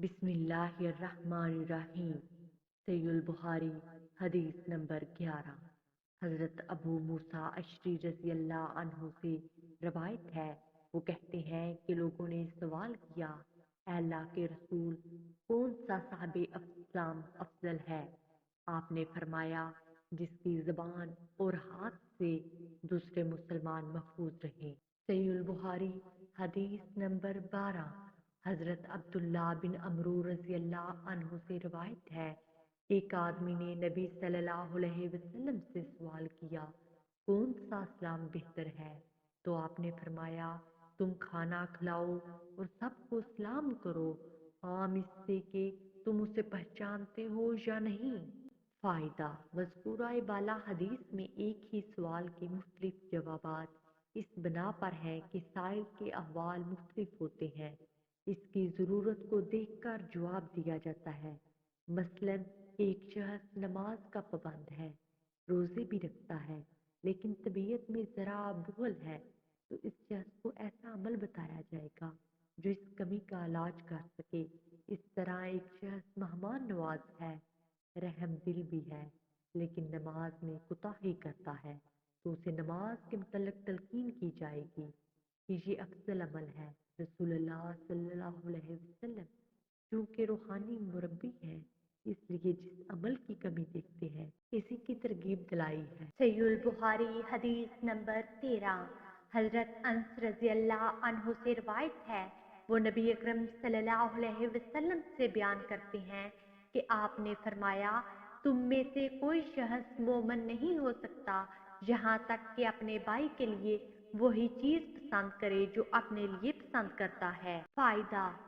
बिस्मिल्लाहिर्रहमानिर्रहीम। सहीह बुखारी हदीस नंबर 11। हज़रत अबू मूसा अशरी रज़ी अल्लाह अन्हु से रवायत है, वो कहते हैं कि लोगों ने सवाल किया, ऐ अल्लाह के रसूल, कौन सा साहिब इस्लाम अफजल है? आपने फरमाया, जिसकी ज़बान और हाथ से दूसरे मुसलमान महफूज रहें। सहीह बुखारी हदीस नंबर 12। हज़रत अब्दुल्ला बिन अमरू रज़ी अल्लाह अन्हु से रवायत है, एक आदमी ने नबी सल्लल्लाहु अलैहि वसल्लम से सवाल किया, कौन सा इस्लाम बेहतर है? तो आपने फरमाया, तुम खाना खिलाओ और सबको सलाम करो, आम इससे कि तुम उसे पहचानते हो या नहीं। फ़ायदा मज़कूरा बाला हदीस में एक ही सवाल के मुख्तलिफ जवाबात इस बना पर हैं कि साइल के अहवाल मुख्तलिफ होते हैं, इसकी ज़रूरत को देखकर जवाब दिया जाता है। मसलन एक शख्स नमाज का पाबंद है, रोज़े भी रखता है, लेकिन तबीयत में ज़रा बुग़ल है, तो इस शख्स को ऐसा अमल बताया जाएगा जो इस कमी का इलाज कर सके। इस तरह एक शख्स मेहमान नवाज है, रहम दिल भी है, लेकिन नमाज में कोताही करता है, तो उसे नमाज के मुतल्लिक़ तलकीन की जाएगी कि ये अफजल अमल है। रसूलुल्लाह सल्लल्लाहु अलैहि वसल्लम चूँकि रूहानी मुरब्बी है, इसलिए जिस अमल की कमी देखते हैं, इसी की तरगीब दिलाई है। सहीहुल बुखारी हदीस नंबर 13। हजरत अनस रज़ी अल्लाह अन्हु से रिवायत है, वो नबी अकरम सल्लल्लाहु अलैहि वसल्लम से बयान करते हैं कि आपने फरमाया, तुम में से कोई शख्स मोमन नहीं हो सकता यहाँ तक कि अपने भाई के लिए वही चीज़ पसंद करे जो अपने लिए पसंद करता है। फ़ायदा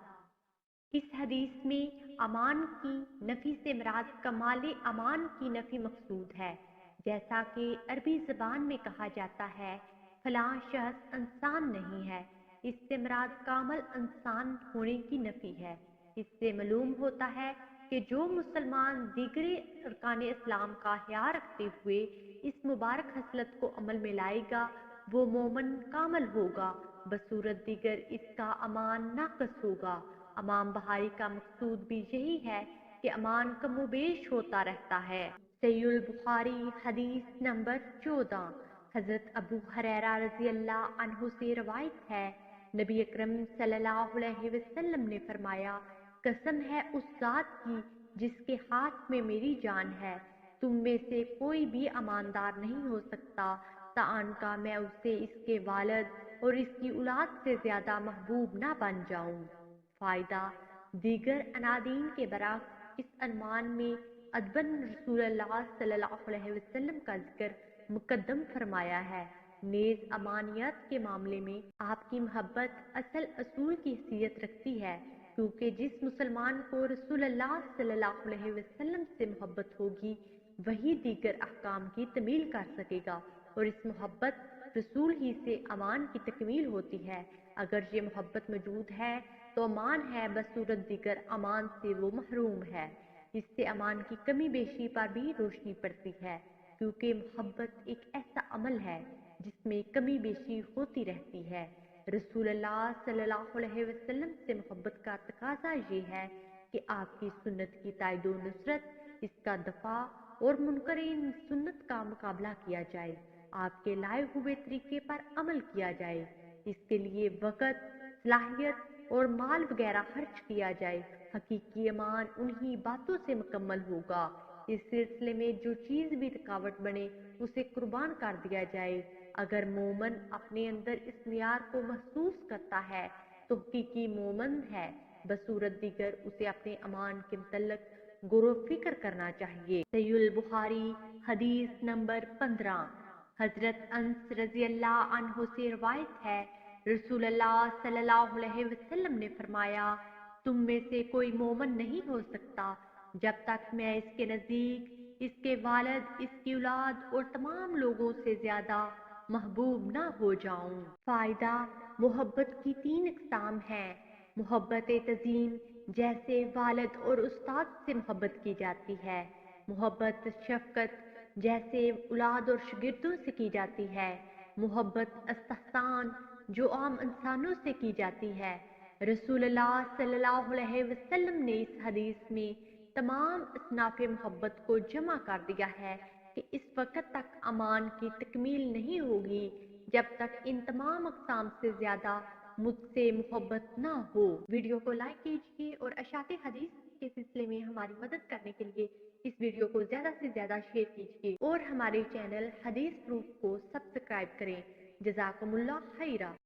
इस हदीस में अमान की नफ़ी से मुराद कमाल अमान की नफ़ी मकसूद है। जैसा कि अरबी ज़बान में कहा जाता है, फलां शख्स इंसान नहीं है, इससे मुराद कामल इंसान होने की नफ़ी है। इससे मालूम होता है कि जो मुसलमान दीगरे अरकान इस्लाम का ख्याल रखते हुए इस मुबारक हसलत को अमल में लाएगा, वो मोमन कामल होगा, बसूरत दीगर इसका अमान नाकस होगा। अमान बहारी का मकसूद भी यही है कि अमान कमोबेश होता रहता है। सहीहुल बुखारी हदीस नंबर 14। हज़रत अबू हुरैरा रज़ी अल्लाह अन्हु से रवायत है, नबी अकरम सल्लल्लाहु अलैहि वसल्लम ने फरमाया, कसम है उस ज़ात की जिसके हाथ में मेरी जान है, तुम में से कोई भी ईमानदार नहीं हो सकता तान का मैं उसे इसके वालिद और इसकी औलाद से ज़्यादा महबूब ना बन जाऊं। फ़ायदा दीगर अनादीन के बरअक्स इस अनुमान में अदबन रसूलुल्लाह सल्लल्लाहु अलैहि वसल्लम का जिक्र मुकद्दम फरमाया है। नेज़ अमानियत के मामले में आपकी मोहब्बत असल असूल की हैसियत रखती है, क्योंकि जिस मुसलमान को रसूलुल्लाह सल्लल्लाहु अलैहि वसल्लम से मोहब्बत होगी, वही दीगर अहकाम की तमील कर सकेगा, और इस मोहब्बत रसूल ही से अमान की तकमील होती है। अगर ये मोहब्बत मौजूद है तो अमान है, बसूरत दीगर अमान से वो महरूम है। इससे अमान की कमी बेशी पर भी रोशनी पड़ती है, क्योंकि मोहब्बत एक ऐसा अमल है जिसमें कमी बेशी होती रहती है। रसूलुल्लाह सल्लल्लाहु अलैहि वसल्लम से मोहब्बत का तकाजा ये है कि आपकी सुन्नत की तायद व नुसरत, इसका दफा और मुनकरीन सुन्नत का मुकाबला किया जाए, आपके लाए हुए तरीके पर अमल किया जाए, इसके लिए वक़्त, सलाहियत और माल वगैरह खर्च किया जाए। हकीकी अमान उन्हीं बातों से मुकम्मल होगा। इस सिलसिले में जो चीज़ भी रुकावट बने, उसे कुर्बान कर दिया जाए। अगर मोमन अपने अंदर इस मियार को महसूस करता है तो हकीकी मोमन है, बसूरत दीगर उसे अपने अमान के मुतल्लिक गौर व फिक्र करना चाहिए। सहीहुल बुखारी हदीस नंबर 15। हजरत अनस रज़ी अल्लाह अन्हु से रिवायत है, रसूलुल्लाह सल्लल्लाहु अलैहि वसल्लम ने फरमाया, तुम में से कोई मोमन नहीं हो सकता जब तक मैं इसके नज़दीक, इसके वालिद, इसकी औलाद और तमाम लोगों से ज़्यादा महबूब ना हो जाऊं। फ़ायदा मोहब्बत की 3 अक़साम हैं। मोहब्बत तज़ीम, जैसे वालिद और उस्ताद से मोहब्बत की जाती है। मोहब्बत शफ़क़त, जैसे औलाद और शागिर्दों से की जाती है। मोहब्बत इस्तहसान, जो आम इंसानों से की जाती है। رسول اللہ صلی اللہ علیہ وسلم نے اس حدیث میں تمام اصناف محبت کو جمع کر دیا ہے کہ اس وقت تک امان کی تکمیل نہیں ہوگی جب تک ان تمام اقسام سے زیادہ مجھ سے محبت نہ ہو۔ ویڈیو کو لائک کیجیے اور اشاعت حدیث کے سلسلے میں ہماری مدد کرنے کے لیے اس ویڈیو کو زیادہ سے زیادہ شیئر کیجیے اور ہمارے چینل حدیث پروف کو سبسکرائب کریں۔ جزاکم اللہ خیرہ۔